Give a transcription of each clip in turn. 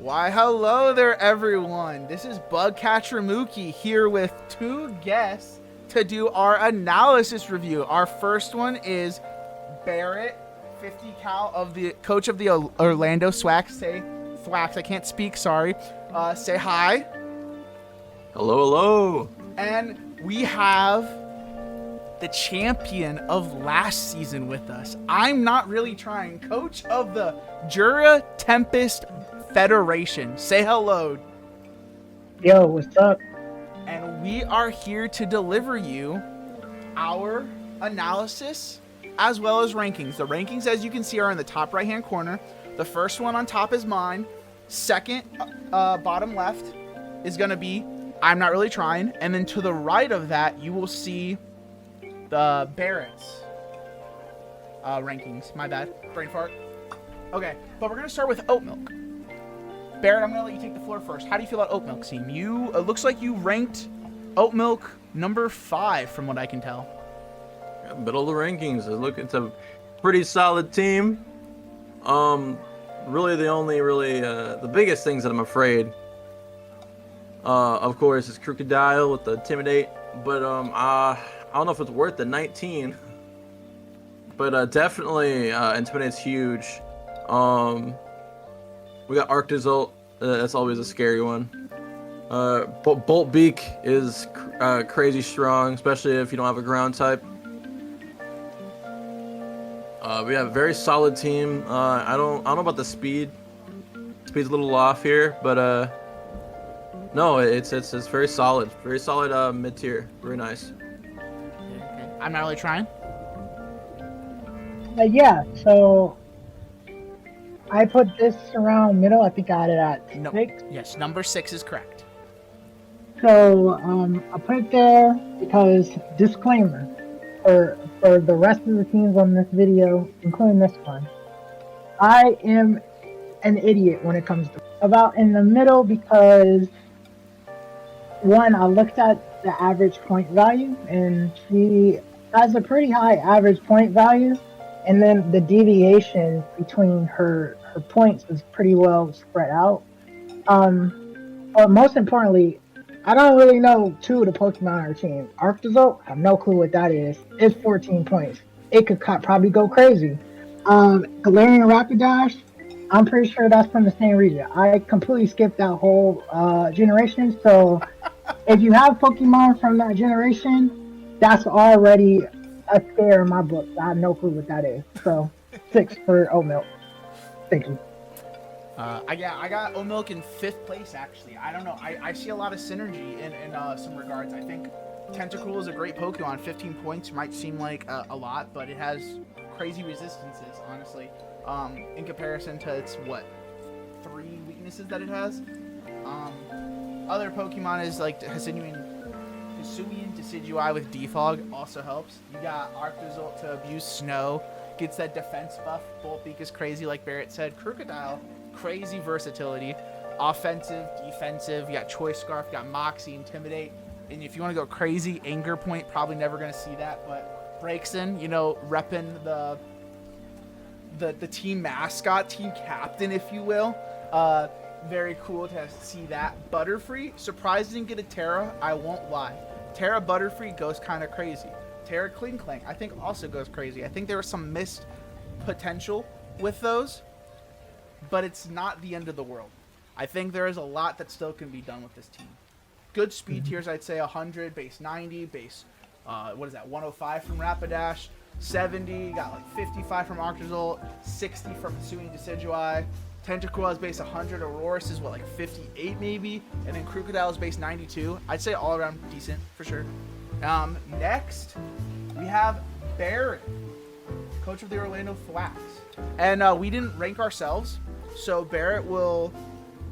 Why, hello there, everyone. This is BugCatcherMookie here with two guests to do our analysis review. Our first one is Barrett50Cal, of the coach of the Orlando Swax. Thwax, I can't speak, sorry. Say hi. Hello, hello. And we have the champion of last season with us. ImNotReallyTryin, coach of the Jura Tempest Federation. Say hello. Yo, what's up? And we are here to deliver you our analysis as well as rankings. The rankings, as you can see, are in the top right hand corner. The first one on top is mine. Second, bottom left, is going to be ImNotReallyTryin. And then to the right of that, you will see the Barrett's rankings. My bad. Brain fart. Okay, but we're going to start with Oatmilk. Barrett, I'm going to let you take the floor first. How do you feel about Oatmilk team? It looks like you ranked Oatmilk number 5 from what I can tell. Yeah, middle of the rankings. It's a pretty solid team. Really the biggest things that I'm afraid of course is Crocodile with the Intimidate, but I don't know if it's worth the 19, but definitely Intimidate's huge. We got Arctozolt, that's always a scary one. Bolt Beak is crazy strong, especially if you don't have a ground type. We have a very solid team. I don't know about the speed. Speed's a little off here, but no, it's very solid. Very solid mid tier. Very nice. Okay. ImNotReallyTryin. Yeah, so I put this around middle. I think I had it at No. 6. Yes, number 6 is correct. So I put it there because, disclaimer, for the rest of the teams on this video, including this one, I am an idiot when it comes to about in the middle because, one, I looked at the average point value, and she has a pretty high average point value, and then the deviation between her points is pretty well spread out. But most importantly, I don't really know two of the Pokemon on our team. Arctozolt, I have no clue what that is. It's 14 points. It could probably go crazy. Galarian Rapidash, I'm pretty sure that's from the same region. I completely skipped that whole generation. So if you have Pokemon from that generation, that's already a scare in my book. I have no clue what that is. So 6 for Oatmilk. Thank you. I got Oatmilk in 5th place, actually. I don't know. I see a lot of synergy in some regards. I think Tentacruel is a great Pokemon. 15 points might seem like a lot, but it has crazy resistances, honestly. In comparison to its, 3 weaknesses that it has. Other Pokemon is like Hisuian Decidueye with Defog also helps. You got Arctozolt to abuse Snow. Gets that defense buff. Bolt Beak is crazy, like Barrett said. Crocodile, crazy versatility. Offensive, defensive. You got Choice Scarf, you got Moxie, Intimidate. And if you want to go crazy, Anger Point, probably never going to see that. But Breakson, repping the team mascot, team captain, if you will. Very cool to see that. Butterfree, surprised didn't get a Terra, I won't lie. Terra Butterfree goes kind of crazy. Terra Klinklang, I think, also goes crazy. I think there was some missed potential with those, but it's not the end of the world. I think there is a lot that still can be done with this team. Good speed tiers, I'd say 100, base 90, base, 105 from Rapidash, 70, got like 55 from Arctozolt, 60 from Hisuian Decidueye. Tentacruel is base 100, Aurorus is 58 maybe, and then Crocodile is base 92. I'd say all around decent for sure. Next, we have Barrett, coach of the Orlando Thwax. And we didn't rank ourselves, so Barrett will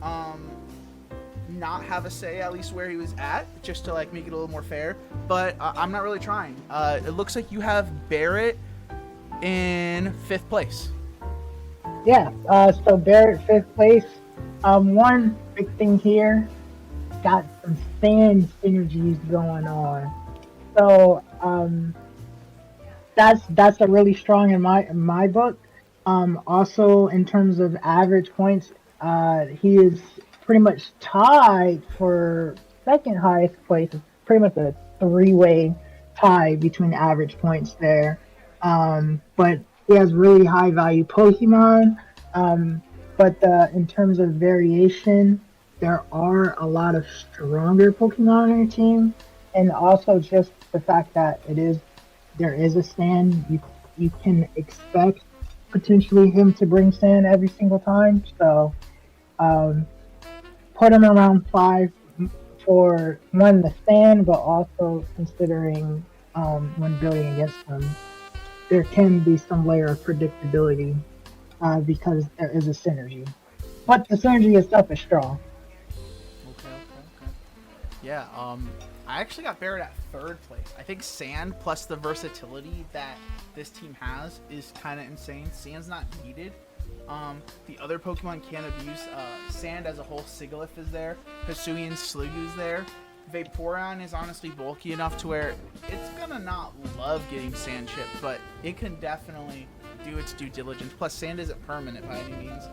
not have a say, at least where he was at, just to make it a little more fair. But I'm not really trying. It looks like you have Barrett in 5th place. Yeah, so Barrett 5th place. One big thing here, got some fan synergies going on. So that's a really strong in my book. Also in terms of average points, He is pretty much tied for second highest place. It's pretty much a three-way tie between average points there. But he has really high value Pokemon. But in terms of variation, there are a lot of stronger Pokemon on your team, and also just the fact that there is a stand. You can expect potentially him to bring sand every single time. So put him around 5 for one the stand, but also considering when building against him, there can be some layer of predictability because there is a synergy. But the synergy itself is strong. Okay. Yeah, I actually got Barrett at 3rd place. I think Sand plus the versatility that this team has is kind of insane. Sand's not needed. The other Pokemon can abuse. Sand as a whole, Sigilyph is there. Hisuian Sliggoo's there. Vaporeon is honestly bulky enough to where it's gonna not love getting Sand Chip, but it can definitely do its due diligence. Plus, Sand isn't permanent by any means.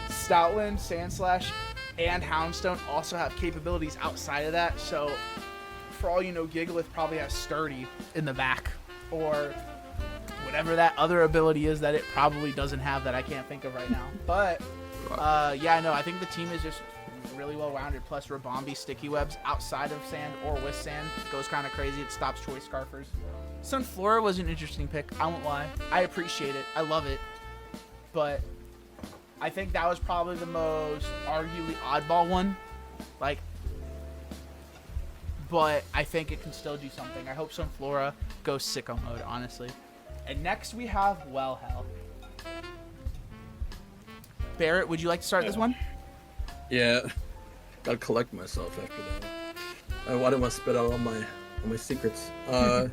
Stoutland, Sandslash, and Houndstone also have capabilities outside of that, so for all you know, Gigalith probably has Sturdy in the back, or whatever that other ability is that it probably doesn't have that I can't think of right now. But, yeah, no, I think the team is just really well-rounded, plus Rabombi Sticky Webs outside of Sand or with Sand goes kind of crazy. It stops Choice Scarfers. Sunflora was an interesting pick, I won't lie. I appreciate it. I love it. But I think that was probably the most arguably oddball one. Like, but I think it can still do something. I hope Sunflora goes sicko mode, honestly. And next we have WellHell. Barrett, would you like to start this one? Yeah. Gotta collect myself after that. I didn't want to spit out all my secrets. Yeah,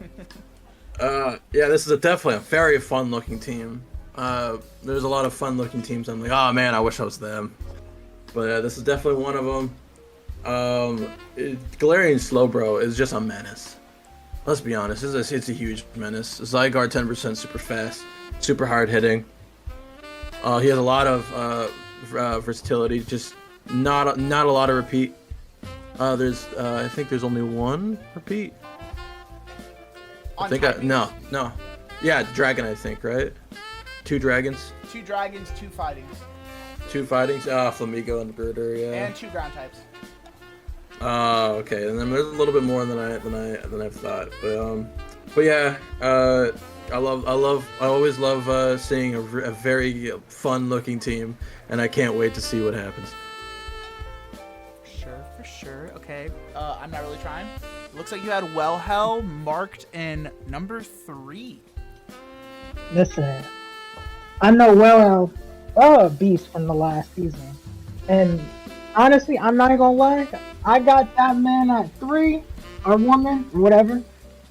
this is definitely a very fun-looking team. There's a lot of fun-looking teams. I'm like, oh man, I wish I was them. But this is definitely one of them. Galarian Slowbro is just a menace. Let's be honest, it's a huge menace. Zygarde 10% super fast, super hard hitting. He has a lot of versatility, just not a lot of repeat. I think there's only one repeat. No. Yeah, dragon, I think, right? 2 dragons. 2 dragons, 2 fightings. 2 fightings. Flamigo and Birder, yeah. And 2 ground types. Okay. And then there's a little bit more than I've thought. But yeah. I always love seeing a very fun-looking team, and I can't wait to see what happens. For sure. Okay. I'm not really trying. Looks like you had WellHell marked in number 3. Listen, I know WellHell, a beast from the last season, and honestly, I'm not gonna lie. I got that man at 3, or woman, or whatever.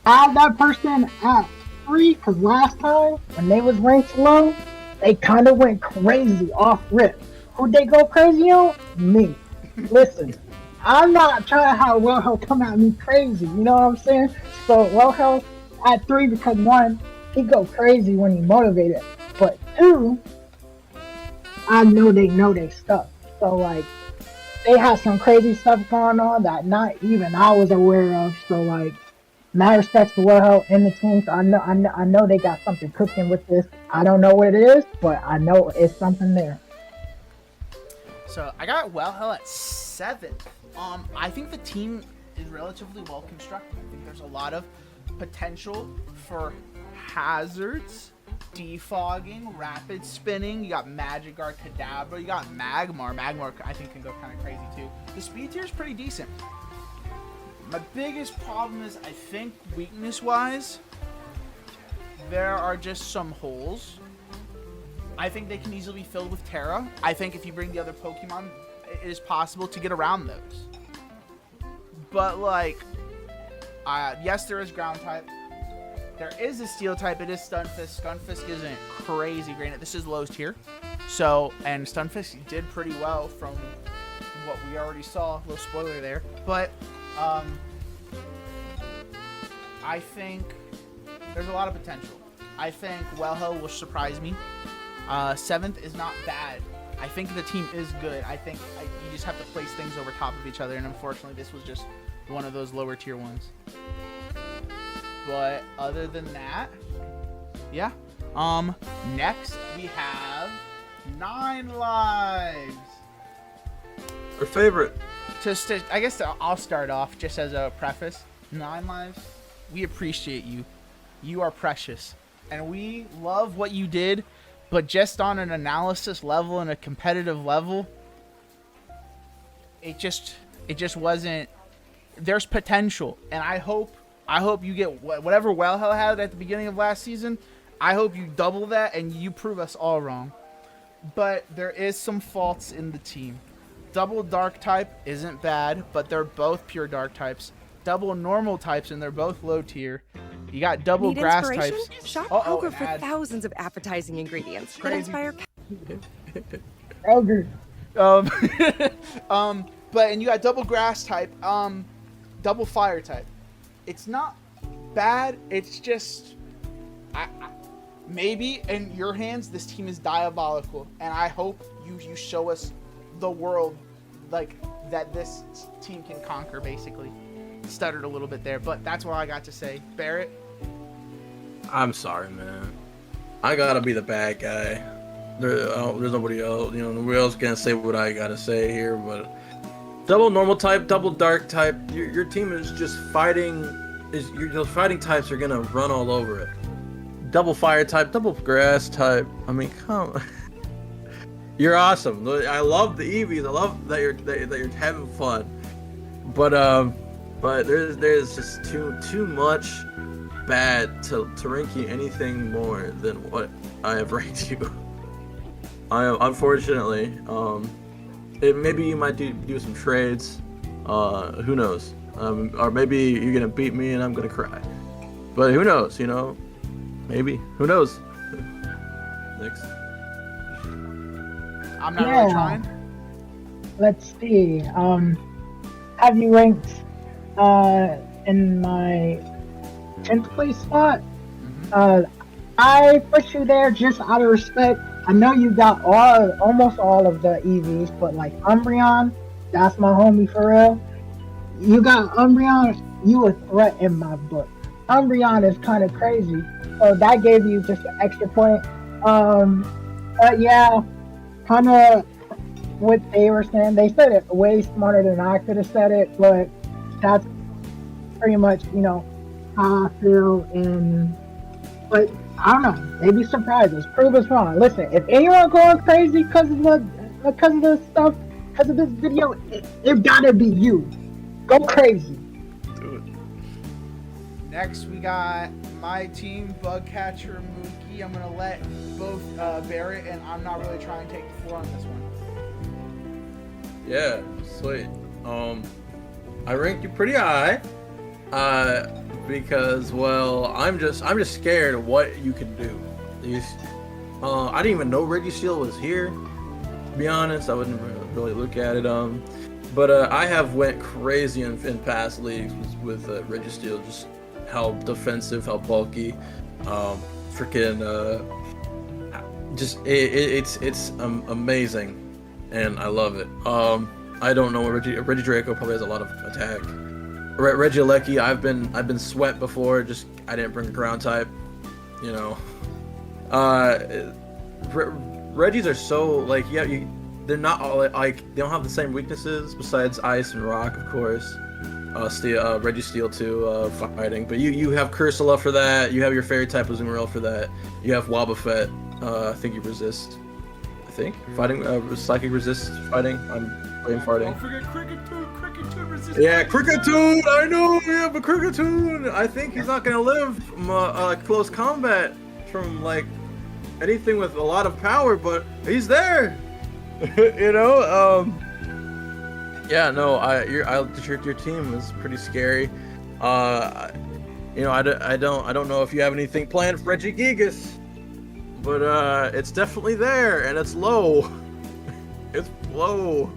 I had that person at 3 because last time when they was ranked low, they kind of went crazy off rip. Who'd they go crazy on? Me. Listen, I'm not trying to have WellHell come at me crazy. You know what I'm saying? So WellHell at 3 because 1, he go crazy when he motivated, but 2, I know they stuff. So like, they had some crazy stuff going on that not even I was aware of. So like, mad respect for WellHell and the team. So I know they got something cooking with this. I don't know what it is, but I know it's something there. So I got WellHell at 7. I think the team is relatively well constructed. I think there's a lot of potential for hazards, defogging, rapid spinning. You got Magikarp, Kadabra. You got Magmar. Magmar I think can go kind of crazy too. The speed tier is pretty decent. My biggest problem is I think weakness-wise, there are just some holes. I think they can easily be filled with Terra. I think if you bring the other Pokemon, it is possible to get around those. But like, yes, there is ground type. There is a steel type. It is Stunfisk. Stunfisk isn't crazy great. This is lowest tier. So, and Stunfisk did pretty well from what we already saw. A little spoiler there. But, I think there's a lot of potential. I think WellHell will surprise me. 7th is not bad I think the team is good. I think you just have to place things over top of each other, and unfortunately, this was just one of those lower tier ones. But other than that, yeah. Next we have 9 lives. Our favorite. I guess I'll start off just as a preface. 9 lives. We appreciate you. You are precious, and we love what you did. But just on an analysis level and a competitive level, it just wasn't. There's potential, and I hope you get whatever WellHell had at the beginning of last season. I hope you double that and you prove us all wrong. But there is some faults in the team. Double dark type isn't bad, but they're both pure dark types. Double normal types, and they're both low tier. You got double Need grass inspiration? types. Shop Uh-oh, Kroger for ad. thousands of appetizing ingredients that Crazy. inspire. Kroger. And you got double grass type, double fire type. It's not bad. It's just, maybe in your hands, this team is diabolical, and I hope you show us the world like that this team can conquer. Basically, stuttered a little bit there, but that's what I got to say. Barrett. I'm sorry, man. I gotta be the bad guy. There's nobody else. You know, nobody else can say what I gotta say here. But double normal type, double dark type. Your team is just fighting. Your fighting types are gonna run all over it. Double fire type, double grass type. I mean, come on. You're awesome. I love the EVs. I love that you're having fun. But there's just too much bad to rank you anything more than what I have ranked you. Unfortunately, maybe you might do some trades. Who knows? Or maybe you're gonna beat me and I'm gonna cry. But who knows? You know, maybe. Who knows? Next. I'm not really trying. Let's see. Have you ranked in my 10th place spot? I put you there just out of respect. I know you got almost all of the EVs, but like Umbreon, that's my homie for real. You got Umbreon, you a threat in my book. Umbreon is kind of crazy, so that gave you just an extra point. But yeah, kind of what they were saying. They said it way smarter than I could have said it, but that's pretty much, you know, how I feel. But I don't know. Maybe surprise us, prove us wrong. Listen, if anyone going crazy because of this video, it gotta be you. Go crazy. Do it. Next, we got my team, BugCatcherMookie. I'm gonna let both Barrett and I'm not really trying to take the floor on this one. Yeah, sweet. I ranked you pretty high. Because, well, I'm just scared of what you can do. I didn't even know Registeel was here. To be honest, I wouldn't really look at it. But I have went crazy in past leagues with Registeel. Just how defensive, how bulky, it's amazing, and I love it. I don't know. Reggie Draco probably has a lot of attack. Regieleki, I've been swept before. Just I didn't bring a ground type, you know. Reggies are so like they're not all like they don't have the same weaknesses besides ice and rock, of course. Registeel too, fighting. But you have Cursula for that. You have your fairy type Azumarill for that. You have Wobbuffet. I think you resist. I think fighting psychic resist fighting. I'm brain farting. Don't forget Cricketune resist. Yeah, Cricketune, I know, yeah, but Cricketune, I think he's not gonna live close combat from like anything with a lot of power, but he's there. You know, yeah, no, your team is pretty scary. You know, I don't know if you have anything planned for Regigigas, but it's definitely there and it's low. It's low.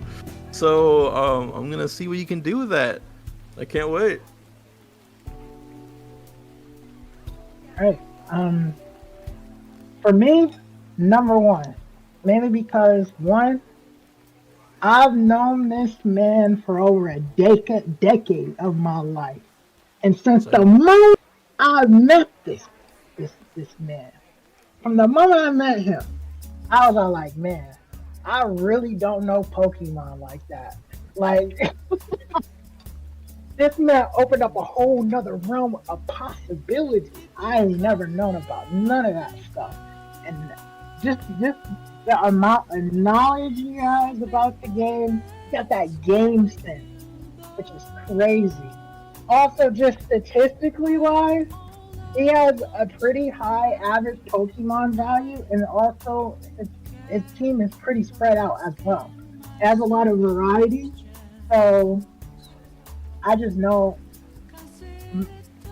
So I'm gonna see what you can do with that. I can't wait. Alright. For me, number one, mainly because one, I've known this man for over a decade of my life, and since the moment I met this man, from the moment I met him, I was all like, man, I really don't know Pokemon like that. Like, this man opened up a whole nother realm of possibilities I ain't never known about. None of that stuff. And just the amount of knowledge he has about the game, he got that game sense, which is crazy. Also, just statistically wise, he has a pretty high average Pokemon value, and also his team is pretty spread out as well. It has a lot of variety, so I just know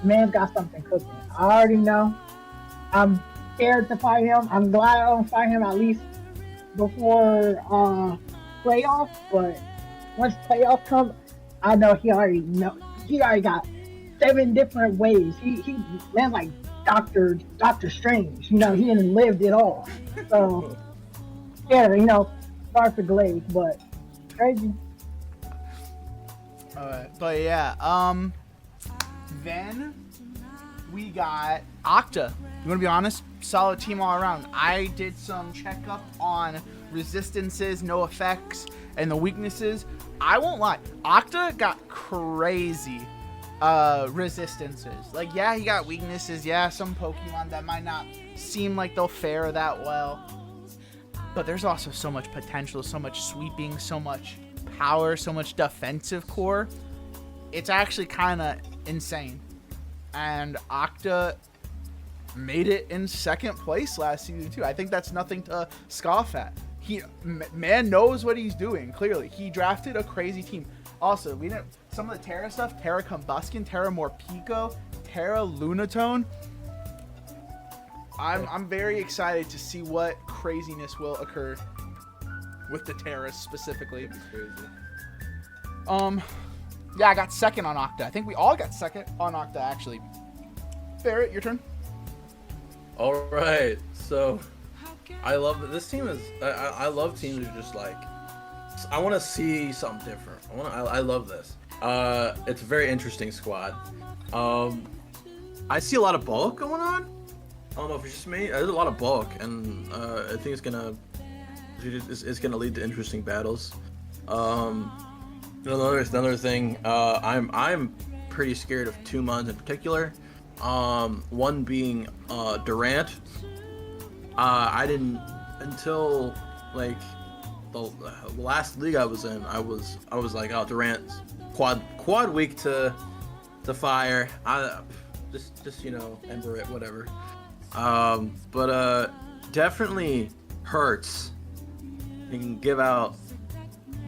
man's got something cooking. I already know. I'm scared to fight him. I'm glad I don't fight him at least before playoffs, but once playoffs come, I know he already got 7 different ways. He man's like Doctor Strange. He didn't lived it all. So yeah, start to glaze, but crazy. But yeah, then we got Octa. You want to be honest? Solid team all around. I did some checkup on resistances, no effects, and the weaknesses. I won't lie, Octa got crazy resistances. Like, yeah, he got weaknesses. Yeah, some Pokemon that might not seem like they'll fare that well. But there's also so much potential, so much sweeping, so much power, so much defensive core. It's actually kind of insane. And Octa made it in 2nd place last season too. I think that's nothing to scoff at. Man knows what he's doing. Clearly, he drafted a crazy team. Also, we didn't some of the Terra stuff: Terra Combuskin, Terra Morpeko, Terra Lunatone. I'm very excited to see what craziness will occur with the Terras specifically. Yeah, I got 2nd on Octa. I think we all got 2nd on Octa, actually. Barrett, your turn. All right, so I love that this team is. I love teams who just like. I want to see something different. I love this. It's a very interesting squad. I see a lot of bulk going on. I don't know if it's just me. There's a lot of bulk, and I think it's gonna lead to interesting battles. Another thing. I'm pretty scared of 2 mons in particular. One being Durant. I didn't until like the last league I was in. I was like, oh, Durant's quad weak to fire. I just Ember it, whatever. But definitely hurts. You can give out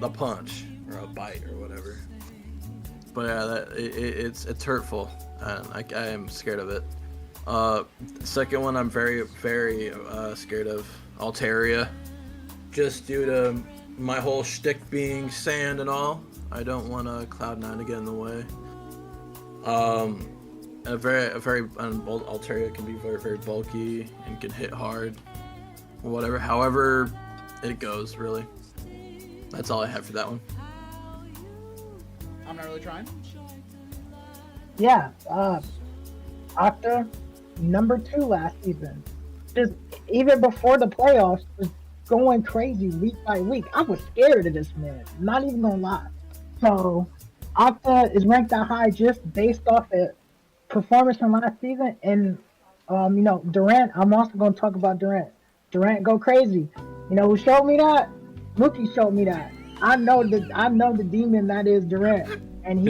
the punch or a bite or whatever. But yeah, it's hurtful, and I am scared of it. The second one, I'm very, very scared of Altaria, just due to my whole shtick being sand and all. I don't want Cloud9 to get in the way. Altaria can be very, very bulky and can hit hard, whatever. However, it goes really. That's all I have for that one. I'm not really trying. Yeah, Octa, number 2 last season. Just even before the playoffs, was going crazy week by week. I was scared of this man. Not even gonna lie. So, Octa is ranked that high just based off of performance from last season. And Durant. I'm also gonna talk about Durant. Durant go crazy. You know who showed me that? Mookie showed me that. I know the demon that is Durant, and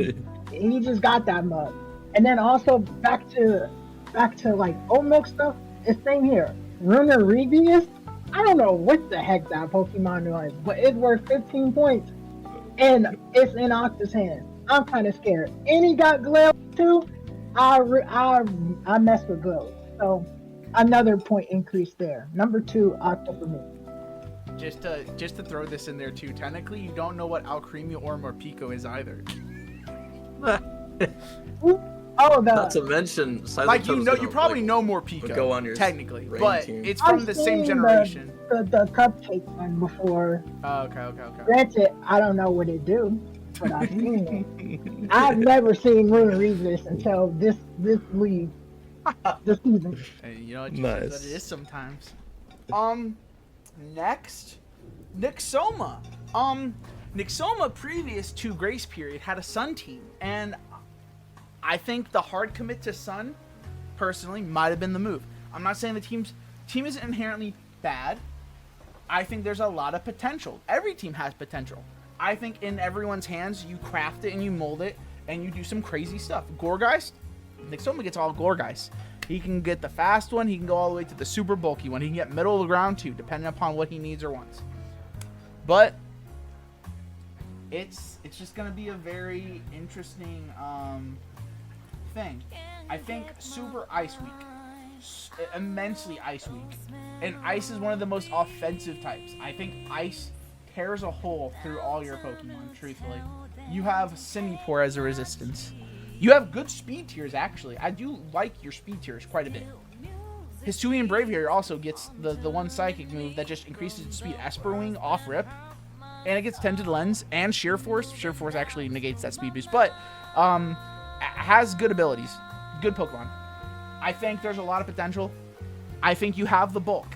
he just got that mug. And then also back to like Oatmilk stuff. It's same here. Runerigius. I don't know what the heck that Pokemon was, but it's worth 15 points, and it's in Octa's hands. I'm kind of scared. And he got Glow too. I mess with Glow, so another point increase there. Number 2, Octa for me. Just to throw this in there too, technically you don't know what Alcremia or Morpeko is either. Oh, Not to mention, Like you probably know more Pico. go on your technically, rain but team. it's from I've the same seen generation. The cupcake one before. Oh, okay. Granted, I don't know what it do, but I've seen it. I've never seen Lunar Regis until this league, this season. And you know, it just Nice. is what it is sometimes. Next, Nxyoma. Nxyoma, previous to Grace Period, had a Sun team, and I think the hard commit to Sun, personally, might have been the move. I'm not saying the team isn't inherently bad. I think there's a lot of potential. Every team has potential. I think in everyone's hands, you craft it and you mold it, and you do some crazy stuff. Gourgeist, Nxyoma gets all Gourgeist. He can get the fast one. He can go all the way to the super bulky one. He can get middle of the ground too, depending upon what he needs or wants. But it's just gonna be a very interesting thing. I think Super Ice Week, immensely Ice Week, and Ice is one of the most offensive types. I think Ice tears a hole through all your Pokemon. Truthfully, you have Simipour as a resistance. You have good speed tiers, actually. I do like your speed tiers quite a bit. Hisuian Braviary also gets the one psychic move that just increases its speed. Esper Wing off rip. And it gets Tinted Lens and Sheer Force. Sheer Force actually negates that speed boost. But has good abilities. Good Pokemon. I think there's a lot of potential. I think you have the bulk.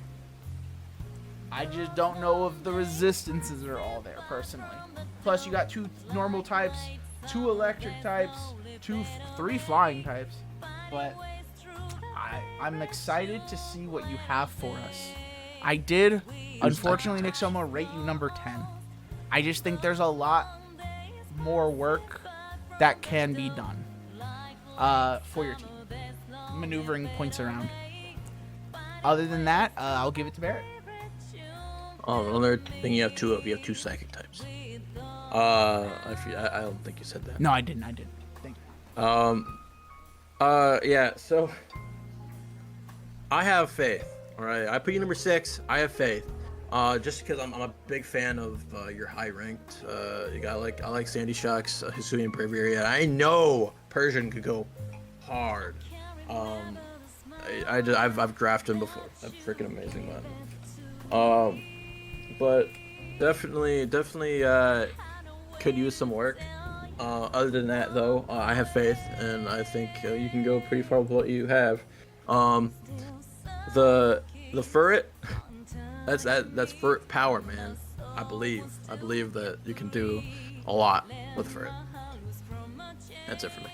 I just don't know if the resistances are all there, personally. Plus, you got 2 normal types, 2 electric types, 3 flying types. But I'm excited to see what you have for us. I did, unfortunately, Nxyoma, rate you number 10. I just think there's a lot more work that can be done for your team. Maneuvering points around. Other than that, I'll give it to Barrett. Oh, another thing you have 2 of. You have 2 psychic types. I don't think you said that. No, I didn't. Thank you. Yeah, so I have faith. All right, I put you number 6. I have faith. Just because I'm a big fan of your high ranked. I like Sandy Shocks, Hisuian Braviary. I know Persian could go hard. I've drafted him before. That's freaking amazing, man. But definitely could use some work. Other than that, though, I have faith, and I think you can go pretty far with what you have. The Furret, that's Furret power, man. I believe that you can do a lot with Furret. That's it for me.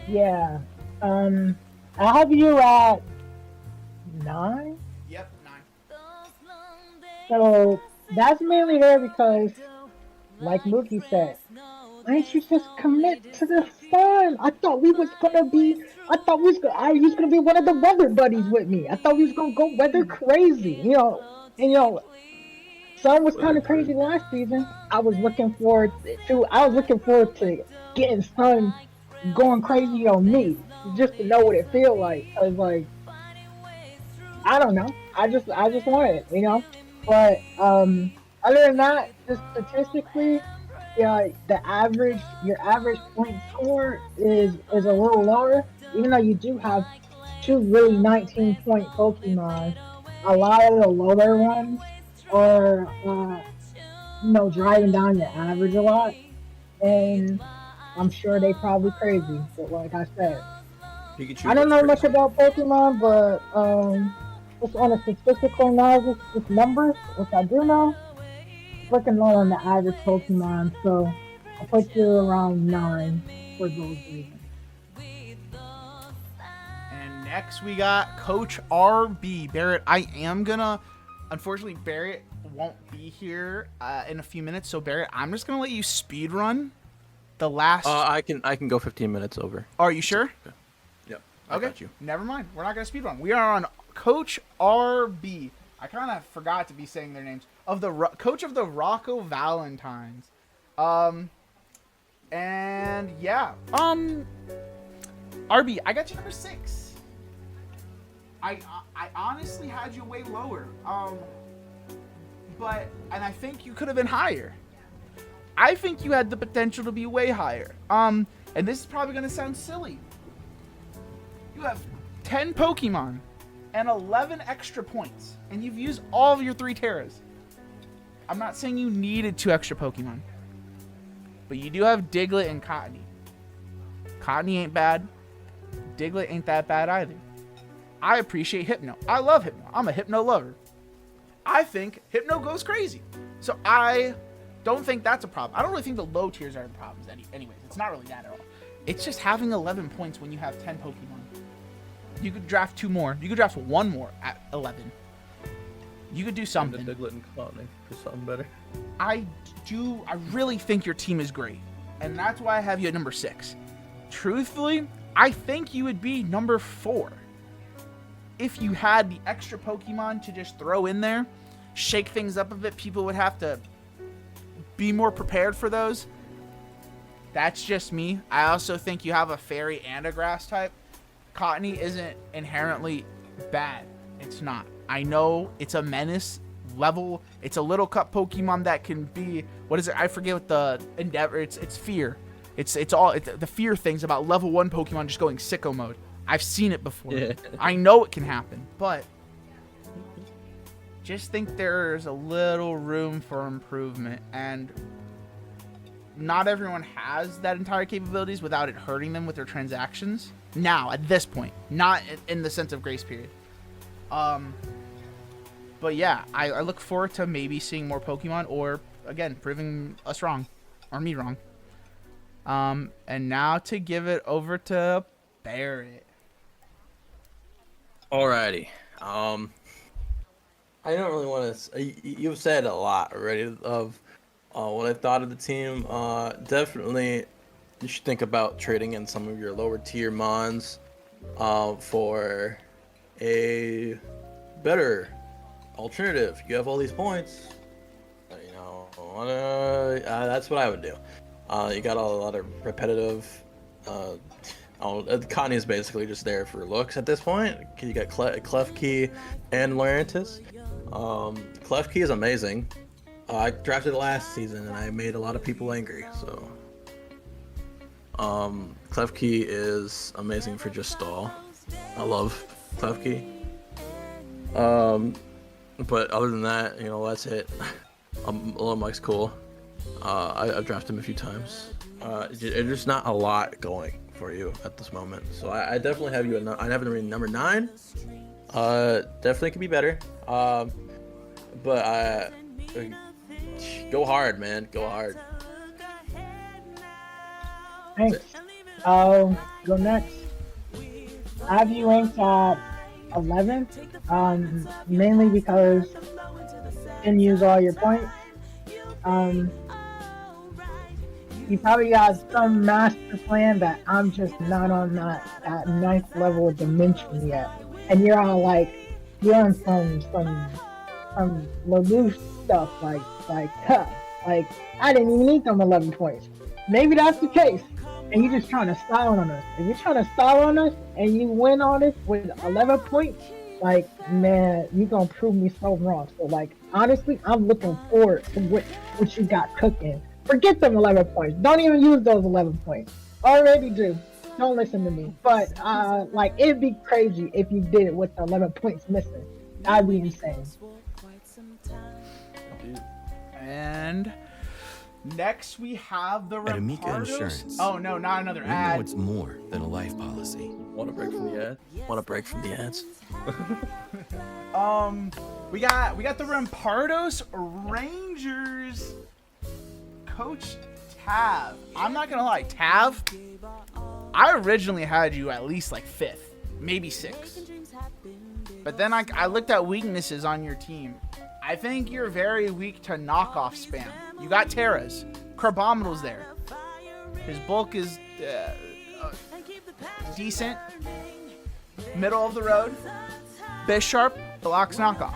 Yeah. I have you at 9. Yep, 9. So that's mainly there because, like Mookie said, why didn't you just commit to the Sun? I thought we was gonna be one of the weather buddies with me. I thought we was gonna go weather crazy, Sun was kind of crazy last season. I was looking forward to getting Sun going crazy on me, just to know what it feel like. I was like, I don't know. I just want it, But other than that, just statistically, your average point score is a little lower. Even though you do have 2 really 19-point Pokemon, a lot of the lower ones are driving down your average a lot, and I'm sure they probably crazy. But like I said, I don't know much about Pokemon, but just on a statistical analysis, just numbers, which I do know, looking low on the average Pokemon, so I'll put you around 9 for those reasons. And next we got Coach RB. Barrett, unfortunately, Barrett won't be here in a few minutes, so Barrett, I'm just gonna let you speed run the last. I can go 15 minutes over. Are you sure? Yep. Okay. Got you. Never mind. We're not gonna speed run. We are on Coach RB. I kind of forgot to be saying their names. Coach of the Rocco Valentines. And yeah. RB, I got you number 6. I honestly had you way lower. And I think you could have been higher. I think you had the potential to be way higher. and this is probably going to sound silly. You have 10 Pokemon and 11 extra points, and you've used all of your 3 Terras. I'm not saying you needed 2 extra Pokemon, but you do have Diglett and Cottony. Cottony ain't bad. Diglett ain't that bad either. I appreciate Hypno. I love Hypno. I'm a Hypno lover. I think Hypno goes crazy. So I don't think that's a problem. I don't really think the low tiers are the problems anyways. It's not really that at all. It's just having 11 points when you have 10 Pokemon. You could draft 2 more. You could draft 1 more at 11. You could do something. Diglett and Cottony for something better. I really think your team is great. And that's why I have you at number 6. Truthfully, I think you would be number 4. If you had the extra Pokemon to just throw in there, shake things up a bit, people would have to be more prepared for those. That's just me. I also think you have a fairy and a grass type. Cottony isn't inherently bad. It's not. I know it's a menace level. It's a little cup Pokemon that can be, what is it? I forget what the endeavor. It's fear. It's the fear things about level 1 Pokemon just going sicko mode. I've seen it before. Yeah. I know it can happen, but just think there's a little room for improvement, and not everyone has that entire capabilities without it hurting them with their transactions. Now, at this point, not in the sense of grace period. But yeah, I look forward to maybe seeing more Pokemon, or again, proving us wrong, or me wrong. And now to give it over to Barrett. Alrighty. I don't really want to. You've said a lot already of what I thought of the team. Definitely, you should think about trading in some of your lower tier mons for a better alternative. You have all these points. That's what I would do. You got a lot of repetitive. Connie is basically just there for looks at this point. You got Klefki and Lurantis. Klefki is amazing. I drafted it last season and I made a lot of people angry. So, Klefki is amazing for just stall. I love Klefki. But other than that, that's it. Oatmilk's cool. I've drafted him a few times. There's not a lot going for you at this moment, so I definitely have you. I have him number 9. Definitely could be better. But go hard, man. Go hard. Thanks. I'll go next. I have you ranked at 11. Mainly because you didn't use all your points. You probably got some master plan that I'm just not on that 9th level of dimension yet. And you're on you're on some Lelouch stuff like I didn't even need them 11 points. Maybe that's the case. And you're just trying to style on us. If you're trying to style on us and you win on us with 11 points, man, you're gonna prove me so wrong. So honestly, I'm looking forward to what you got cooking. Forget them 11 points. Don't even use those 11 points. Already do. Don't listen to me. But it'd be crazy if you did it with the 11 points missing. That'd be insane. And next we have the At Amica Rampardos. Insurance. Oh no, not another We ad. know it's more than a life policy. Want a break from the ad? Want a break from the ads? We got the Rampardos Rangers. Coach Tav. I'm not gonna lie, Tav, I originally had you at least 5th, maybe 6th. But then I looked at weaknesses on your team. I think you're very weak to knockoff spam. You got Terras. Crabominal's there. His bulk is decent. Middle of the road. Bisharp blocks knockoff.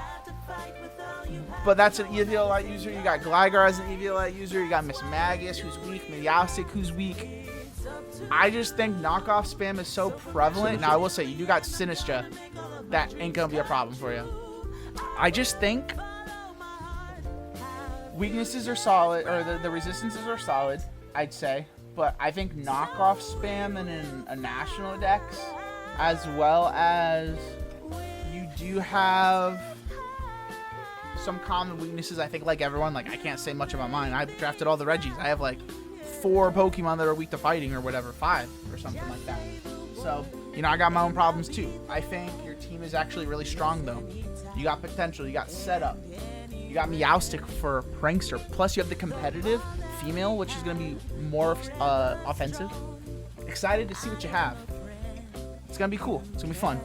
But that's an Eviolite user. You got Gligar as an Eviolite user. You got Miss Magus, who's weak. Meowstic, who's weak. I just think knockoff spam is so prevalent. Now, I will say, you do got Sinistra. That ain't going to be a problem for you. I just think weaknesses are solid, or the resistances are solid, I'd say. but I think knockoff spam in a national dex, as well as you do have some common weaknesses. I think like everyone, like I can't say much about mine. I drafted all the Reggies. I have like 4 Pokemon that are weak to fighting or whatever, 5 or something like that. So, you know, I got my own problems too. I think your team is actually really strong though. You got potential, you got setup, you got Meowstic for Prankster, plus you have the competitive female, which is going to be more offensive. Excited to see what you have. It's going to be cool. It's going to be fun.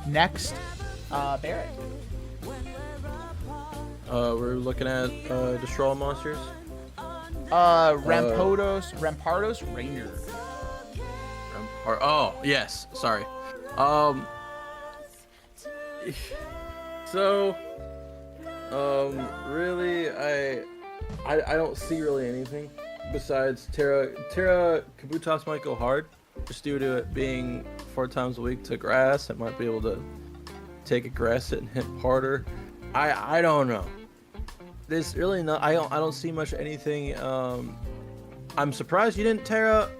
Next, Barrett. We're looking at Destroy All Monsters. Rampardos Ranger. Oh, yes. Sorry. So, really, I don't see really anything besides Terra Kabutops might go hard, just due to it being 4 times a week to grass. It might be able to take a grass hit and hit harder. I don't know. There's really not. I don't see much anything. I'm surprised you didn't Terra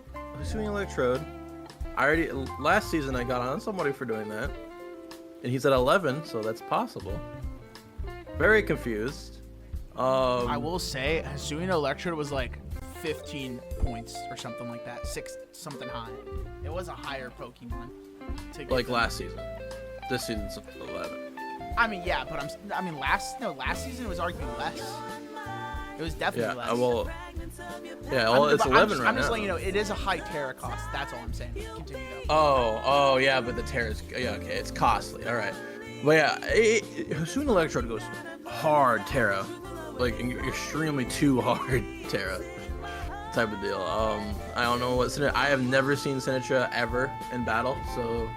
Hisuian Electrode. Last season I got on somebody for doing that, and he's at 11, so that's possible. Very confused. I will say Hisuian Electrode was like 15 points or something like that, 6 something high. It was a higher Pokemon. Like last season. This season's 11. I mean, yeah, but last season was arguably less. It was definitely less. It's 11 right now. I'm just letting you know, it is a high Terra cost. That's all I'm saying. Continue though. Oh, yeah, but the Terra's, yeah, okay, it's costly. All right. But yeah, Hisuian Electrode goes hard Terra. Like, extremely too hard Terra type of deal. I don't know what I have never seen Sinatra ever in battle, so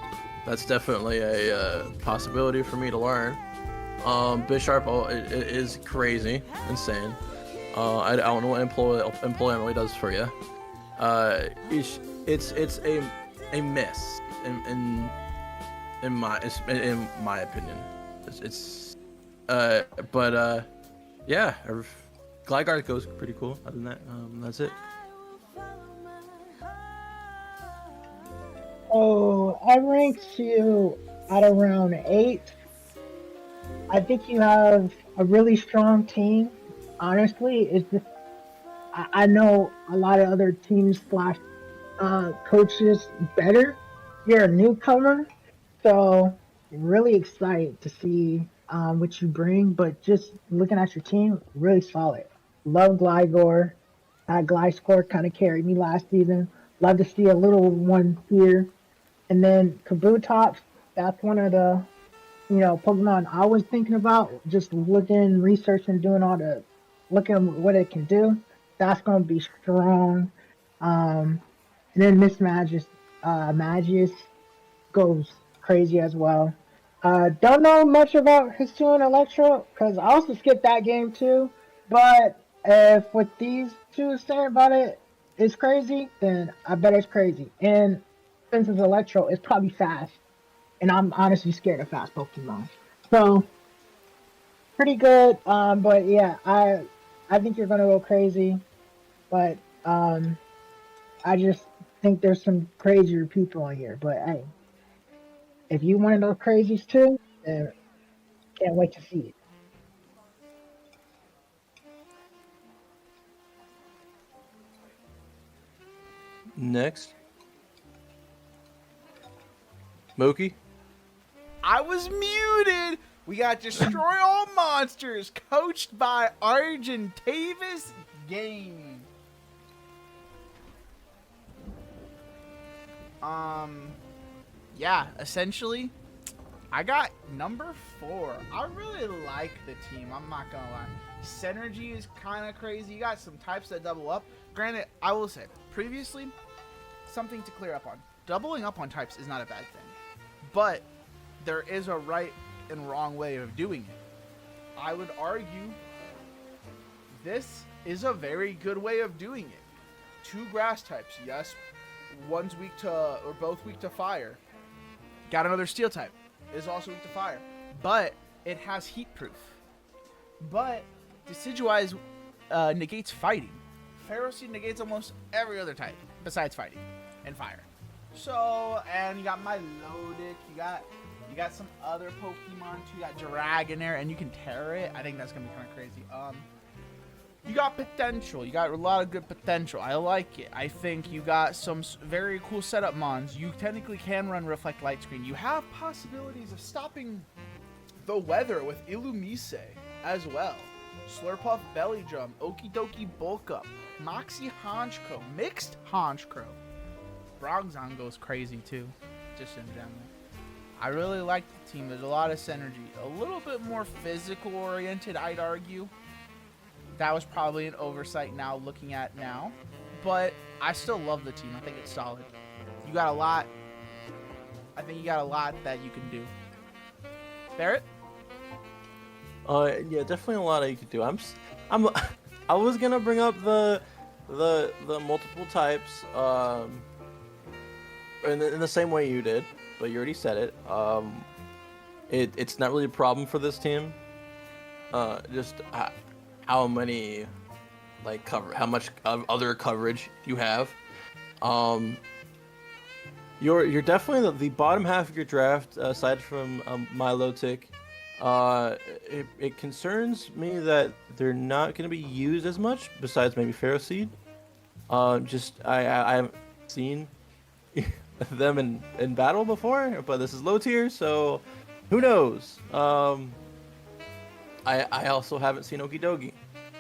that's definitely a possibility for me to learn. Bisharp it is crazy, insane. I don't know what employment really does for you. It's a miss in my opinion. Yeah, Gligar goes pretty cool. Other than that, that's it. Oh, I ranked you at around 8. I think you have a really strong team. Honestly, it's just I know a lot of other teams / coaches better. You're a newcomer, so really excited to see what you bring. But just looking at your team, really solid. Love Gligar. Gliscor kind of carried me last season. Love to see a little one here. And then Kabutops, that's one of the, Pokemon I was thinking about. Just looking, researching, looking at what it can do. That's going to be strong. And then Miss Magius goes crazy as well. Don't know much about Hisuian Electro, because I also skipped that game too. But if what these two say about it is crazy, then I bet it's crazy. And since it's Electro, it's probably fast. And I'm honestly scared of fast Pokemon. So, pretty good. But yeah, I think you're going to go crazy. But I just think there's some crazier people on here. But hey, if you one of those crazies too, then can't wait to see it. Next, Mookie. I was muted. We got Destroy All Monsters, coached by Argentavis Game. Yeah, essentially, I got number 4. I really like the team, I'm not gonna lie. Synergy is kind of crazy. You got some types that double up. Granted, I will say, previously, something to clear up on. Doubling up on types is not a bad thing. But there is a right and wrong way of doing it. I would argue this is a very good way of doing it. 2 grass types, yes. One's weak to, or both weak to fire. Got another steel type, is also weak to fire. But it has heat proof. But Decidueye negates fighting. Pharaoh Seed negates almost every other type besides fighting and fire. So, and you got Milotic, you got some other Pokemon too. You got Dragonair, and you can tear it. I think that's gonna be kind of crazy. You got potential. You got a lot of good potential. I like it. I think you got some very cool setup mons. You technically can run Reflect Light Screen. You have possibilities of stopping the weather with Illumise as well. Slurpuff Belly Drum, Okie Dokie Bulk Up, Moxie Honchkrow, Mixed Honchkrow. Bronzong goes crazy too, just in general. I really like the team. There's a lot of synergy. A little bit more physical oriented, I'd argue. That was probably an oversight now, looking at now. But I still love the team. I think it's solid. You got a lot. I think you got a lot that you can do. Barrett? Yeah, definitely a lot that you could do. I was gonna bring up the multiple types, in the same way you did, but you already said it. It's not really a problem for this team. Just how many, like, how much other coverage you have. You're definitely the bottom half of your draft, aside from Milotic. It concerns me that they're not going to be used as much, besides maybe Pharaoh Seed. Just I haven't seen them in battle before, but this is low tier, so who knows? I also haven't seen Okidogi.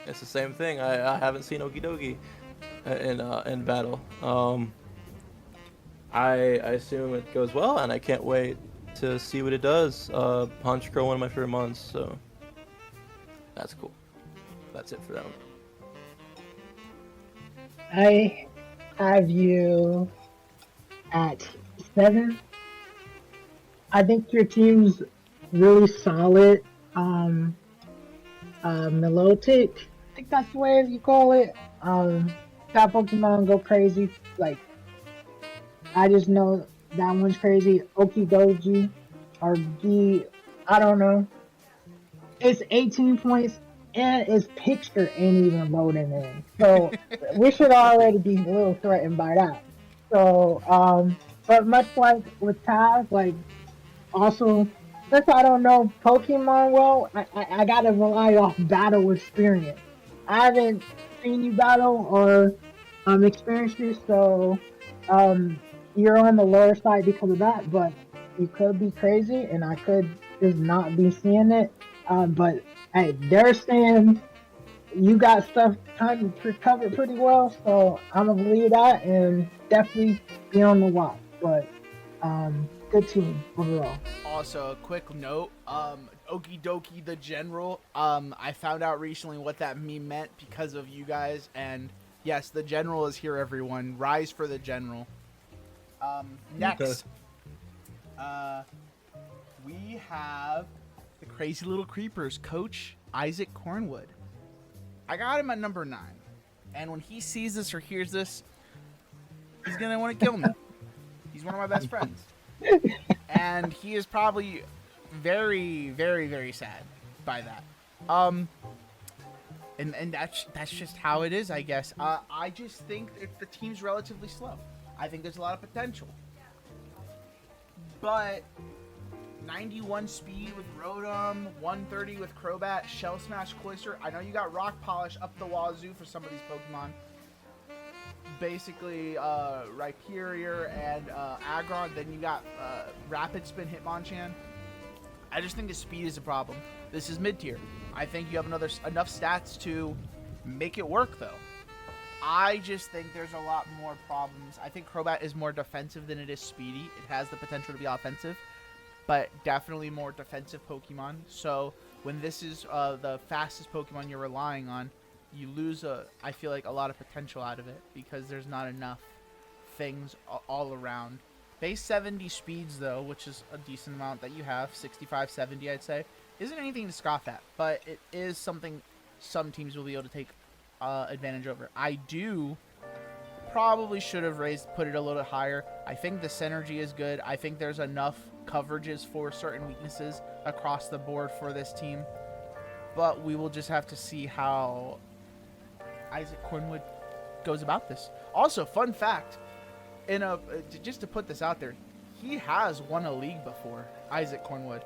It's the same thing. I haven't seen Okidogi in battle. I assume it goes well, and I can't wait to see what it does. Honchkrow, one of my favorite mons, so that's cool. That's it for that one. I have you at 7. I think your team's really solid. Milotic, I think that's the way you call it. That Pokemon go crazy. Like, I just know that one's crazy. Okidogi or Gi, I don't know. It's 18 points and its picture ain't even loading in. So we should already be a little threatened by that. So, but much like with Taz, like, also, since I don't know Pokemon well, I gotta rely off battle experience. I haven't seen you battle or experienced you, so you're on the lower side because of that, but you could be crazy and I could just not be seeing it. But hey, they're saying you got stuff kind of covered pretty well, so I'm gonna believe that and definitely be on the watch. But good team overall. Also, a quick note, Okidoki the General, I found out recently what that meme meant because of you guys, and yes, the General is here, everyone. Rise for the General. Next, we have the Crazy Little Creepers, Coach IssacCornwood. I got him at number 9, and when he sees this or hears this, he's gonna want to kill me. He's one of my best friends. And he is probably very, very, very sad by that. And that's just how it is, I guess. I just think the team's relatively slow. I think there's a lot of potential. But 91 speed with Rotom, 130 with Crobat, Shell Smash Cloyster. I know you got Rock Polish up the wazoo for some of these Pokemon. Basically, Rhyperior and Aggron. Then you got Rapid Spin Hitmonchan. I just think the speed is a problem. This is mid-tier. I think you have enough stats to make it work, though. I just think there's a lot more problems. I think Crobat is more defensive than it is speedy. It has the potential to be offensive, but definitely more defensive Pokemon. So when this is the fastest Pokemon you're relying on, you lose I feel like a lot of potential out of it because there's not enough things all around. Base 70 speeds, though, which is a decent amount that you have, 65, 70, I'd say, isn't anything to scoff at, but it is something some teams will be able to take advantage over. I probably should have put it a little higher. I think the synergy is good. I think there's enough coverages for certain weaknesses across the board for this team, but we will just have to see how IssacCornwood goes about this. Also, fun fact, just to put this out there, he has won a league before. IssacCornwood,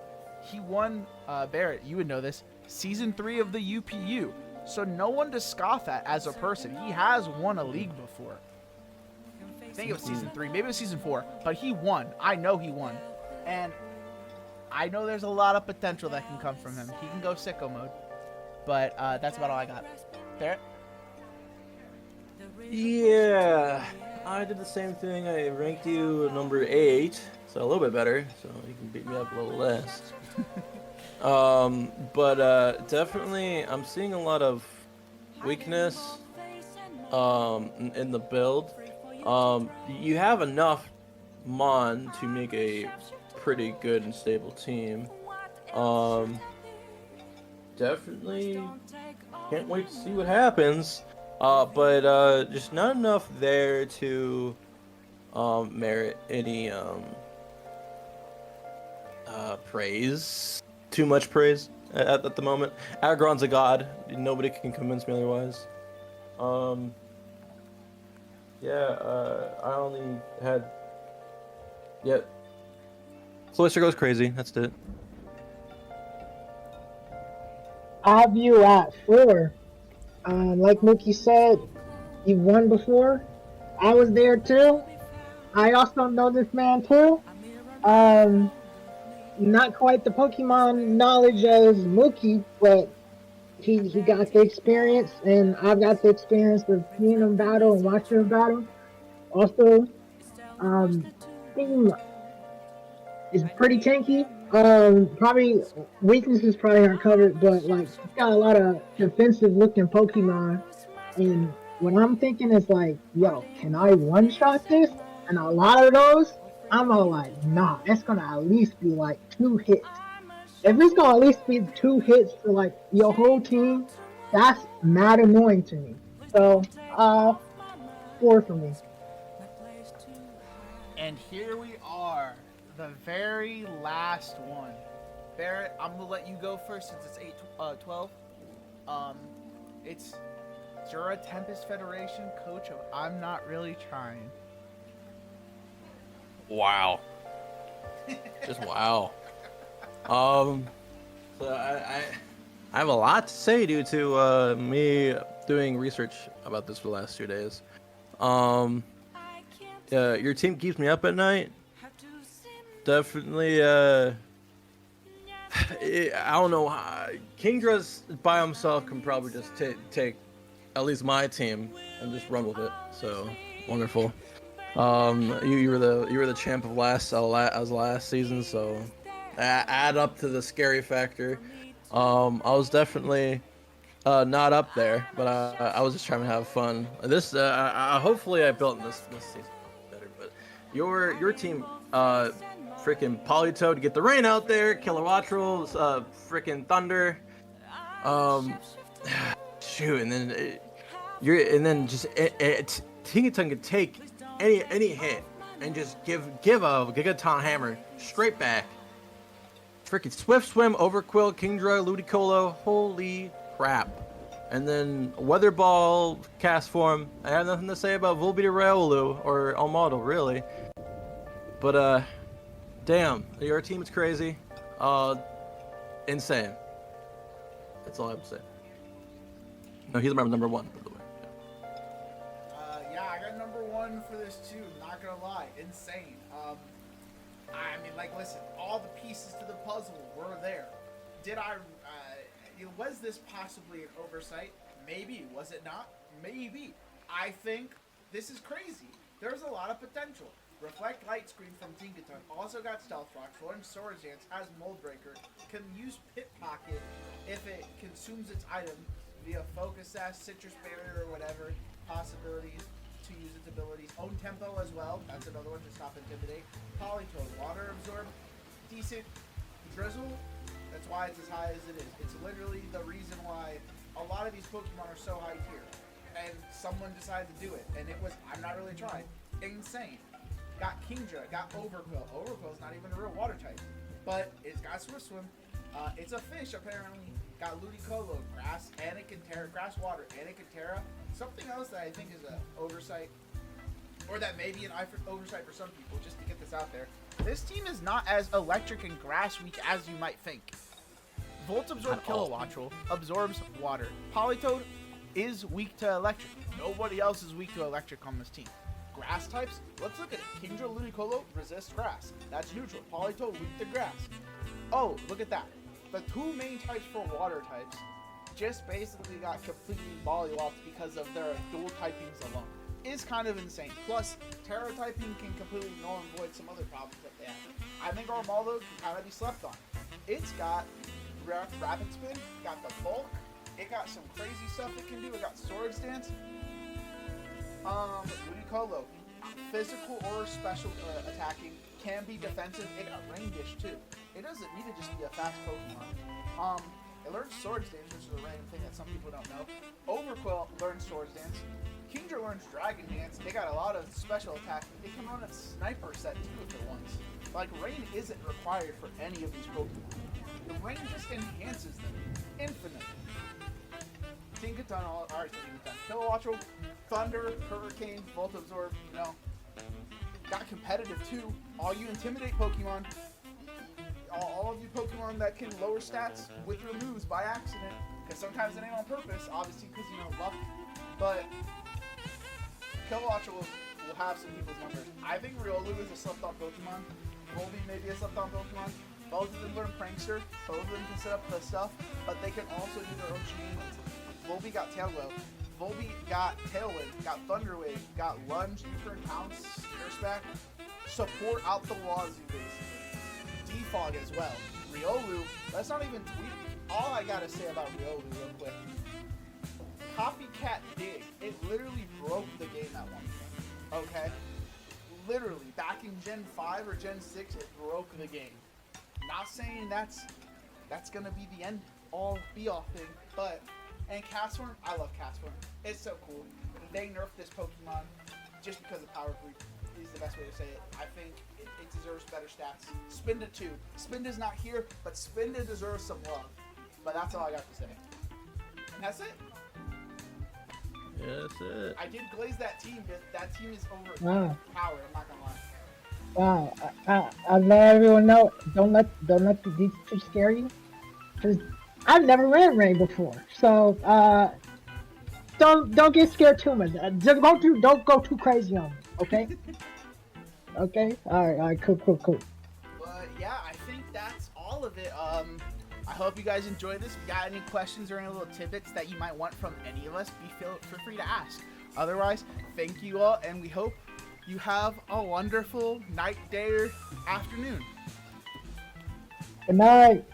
he won. Barrett, you would know this. Season 3 of the UPU. So no one to scoff at as a person. He has won a league before. I think it was season 3, maybe it was season 4, but he won. I know he won, and I know there's a lot of potential that can come from him. He can go sicko mode, but that's about all I got. Barrett? Yeah, I did the same thing. I ranked you number 8, so a little bit better, so you can beat me up a little less. But definitely, I'm seeing a lot of weakness in the build. You have enough Mon to make a pretty good and stable team. Definitely can't wait to see what happens. But just not enough there to merit any praise. Too much praise at the moment. Aragorn's a god. Nobody can convince me otherwise. I only had... Yeah. Cloister goes crazy. That's it. I have you at 4. Like Mookie said, you won before. I was there too. I also know this man too. Not quite the Pokemon knowledge as Mookie, but he got the experience, and I've got the experience of seeing him battle and watching him battle. Also, team is pretty tanky. Probably weaknesses probably aren't covered, but like it's got a lot of defensive looking Pokemon, and what I'm thinking is like, yo, can I one shot this? And a lot of those, I'm all like, nah, it's gonna at least be like 2 hits. If it's gonna at least be 2 hits for like your whole team, that's mad annoying to me. So, 4 for me. And here we are, the very last one. Barrett, I'm gonna let you go first since it's 8-12. It's Jura Tempest Federation, coach of I'm Not Really Trying. Wow. Just wow. So I have a lot to say due to me doing research about this for the last 2 days. Your team keeps me up at night. Definitely. I don't know. Kingdra's by himself can probably just take at least my team and just run with it. So wonderful. You were the champ of last season, so add up to the scary factor. I was definitely not up there, but I was just trying to have fun. This hopefully I built this season better. But your team, freaking Politoed, get the rain out there, Kilowattrel, freaking Thunder, shoot, and then Tingaton could take any hit and just give a Gigaton Hammer straight back. Freaking Swift Swim, Overquill, Kingdra, Ludicolo, holy crap. And then Weather Ball cast form. I have nothing to say about Volbeat or Almado, really. But damn, your team is crazy. Insane. That's all I have to say. No, he's my number 1, by the way. Yeah, I got number 1 for this too. Not gonna lie, insane. I mean, like, listen, all the pieces to the puzzle were there. Was this possibly an oversight? Maybe. Was it not? Maybe. I think this is crazy. There's a lot of potential. Reflect Light Screen from Tinkaton. Also got Stealth Rock. Orange Swords Dance has Mold Breaker. Can use Pit Pocket if it consumes its item via Focus Sash, Citrus Barrier, or whatever. Possibilities to use its abilities. Own Tempo as well. That's another one to stop Intimidate. Polytoad. Water Absorb. Decent. Drizzle. That's why it's as high as it is. It's literally the reason why a lot of these Pokemon are so high tier. And someone decided to do it. And it was, I'm not really trying. Insane. Got Kingdra, got Overquill. Overquill's not even a real water type. But it's got Swift Swim. It's a fish, apparently. Got Ludicolo, grass, Anacantera, grass water, Anacantera. Something else that I think is an oversight, or that may be an oversight for some people, just to get this out there. This team is not as electric and grass weak as you might think. Volt Absorb Kilowattrel absorbs water. Politoed is weak to electric. Nobody else is weak to electric on this team. Grass types, let's look at it. Kingdra Ludicolo resists grass. That's neutral. Politoed weak to grass. Oh, look at that. The two main types for water types just basically got completely mollywopped because of their dual typings alone. Is kind of insane. Plus, Terra typing can completely null and void some other problems that they have. I think Armaldo can kind of be slept on. It's got Rapid Spin, got the bulk, it got some crazy stuff it can do, it got Sword Stance. Ludicolo, physical or special attacking, can be defensive, it got Rain Dish too. It doesn't need to just be a fast Pokemon. It learns Sword Stance, which is a random thing that some people don't know. Overquill learns Sword Stance. Kingdra learns Dragon Dance. They got a lot of special attack. It can run a Sniper set too if it wants. Like, Rain isn't required for any of these Pokemon. The Rain just enhances them infinitely. Tinkaton, alright, Tinkaton. Kilowattrel, Thunder, Hurricane, Volt Absorb, you know. Got competitive too. All you Intimidate Pokemon, all of you Pokemon that can lower stats with your moves by accident, because sometimes it ain't on purpose, obviously, because, you know, luck. But Kilowattrel will have some people's numbers. I think Riolu is a slept-on Pokemon. Volby may be a slept-on Pokemon. Both of them learn Prankster. Both of them can set up the stuff, but they can also do their own shenanigans. Volby got Tail Glow. Volby got Tailwind, got Thunder Wave, got Lunge, U-Turn, Pounce, Nurse Back. Support out the wazoo, basically. Defog as well. Riolu, let's not even tweet. All I gotta say about Riolu real quick. Copycat Dig. It literally broke the game at one point. Okay? Literally. Back in Gen 5 or Gen 6, it broke the game. Not saying that's gonna be the end all be all thing, but and Castform, I love Castform. It's so cool. They nerfed this Pokemon just because of Power Creep is the best way to say it. I think it deserves better stats. Spinda too. Spinda's not here, but Spinda deserves some love. But that's all I got to say. And that's it. Yeah, that's it. I did glaze that team, but that team is overpowered. I'm not gonna lie. Wow, I let everyone know. Don't let these two scare you, because I've never ran Rain before. So don't get scared too much. Don't go too crazy on me. Okay. Okay. All right. Cool. But yeah, I think that's all of it. I hope you guys enjoyed this. If you got any questions or any little tidbits that you might want from any of us, feel free to ask. Otherwise, thank you all, and we hope you have a wonderful night, day, or afternoon. Good night.